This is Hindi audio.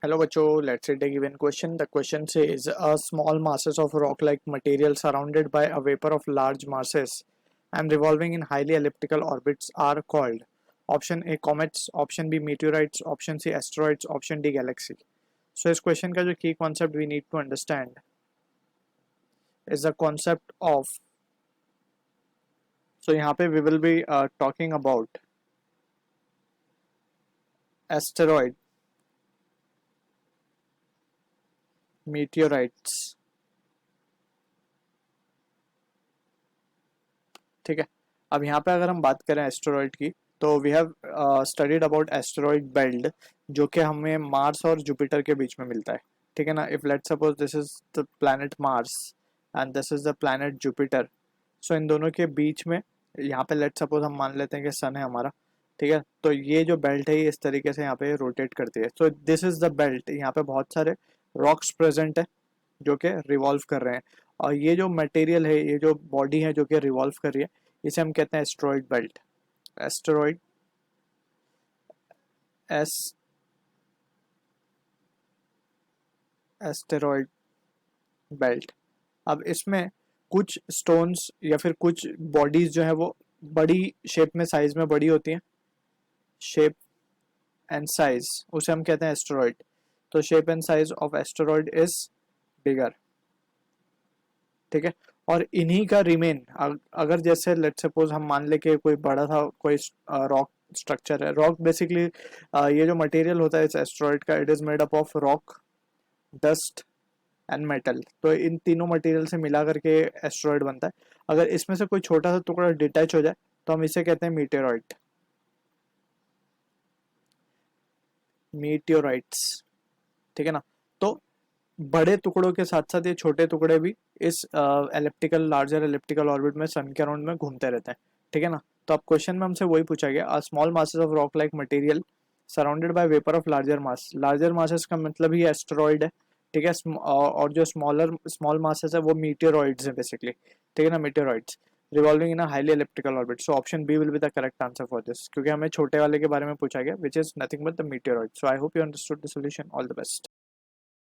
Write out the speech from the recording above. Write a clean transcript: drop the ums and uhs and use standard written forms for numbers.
Hello, Bacho. Let's say a given question. The question says a small masses of rock-like material surrounded by a vapor of large masses and revolving in highly elliptical orbits are called option A comets, option B meteorites, option C asteroids, option D galaxy. So इस question का जो key concept we need to understand is the concept of so यहाँ पे we will be talking about asteroid, meteorites. ठीक है. अब यहाँ पे अगर हम बात करें एस्टेरॉइड की तो we have studied about asteroid belt जो कि हमें मार्स और जुपिटर के बीच में मिलता है. ठीक है ना. If let suppose this is the planet Mars and this is the planet Jupiter. So इन दोनों के बीच में यहाँ पे लेट सपोज हम मान लेते हैं कि सन है हमारा. ठीक है. तो ये जो बेल्ट है ये इस तरीके से यहाँ पे रोटेट करती है. So this is the belt. यहाँ पे बहुत सारे रॉक्स प्रेजेंट है जो कि रिवॉल्व कर रहे हैं और ये जो मटेरियल है ये जो बॉडी है जो कि रिवॉल्व कर रही है इसे हम कहते हैं asteroid belt. Asteroid S asteroid belt. अब इसमें कुछ स्टोन्स या फिर कुछ बॉडीज जो है वो बड़ी शेप में साइज में बड़ी होती हैं. शेप एंड साइज उसे हम कहते हैं एस्टेरॉइड. तो shape and size of asteroid is bigger. ठीक है. और इन्हीं का रिमेन अगर जैसे लेट सपोज हम मान ले कि कोई बड़ा था कोई रॉक स्ट्रक्चर है. रॉक बेसिकली ये जो मटेरियल होता है इस एस्टेरॉइड का it is made up of rock, dust and metal. तो इन तीनों मटेरियल से मिला करके एस्टेरॉइड बनता है. अगर इसमें से कोई छोटा सा टुकड़ा डिटैच हो जाए तो हम इसे कहते हैं मीटेरॉइड. मीटियोराइट्स. ठीक है ना. तो बड़े टुकड़ों के साथ साथ ये छोटे टुकड़े भी इस एलिप्टिकल लार्जर एलिप्टिकल ऑर्बिट में सन के अराउंड में घूमते रहते हैं. ठीक है ना. तो अब क्वेश्चन में हमसे वही पूछा गया a small masses of rock like material surrounded by vapour of larger mass. Larger masses का मतलब ही एस्टेरॉइड है. ठीक है. और जो स्मॉल मासेस है वो मीटियोरॉइड्स है बेसिकली. ठीक है ना. Meteoroids revolving in a highly elliptical orbit. So option B will be the correct answer for this क्योंकि हमें छोटे वाले के बारे में पूछा गया which is nothing but the meteoroid. So I hope you understood the solution. All the best.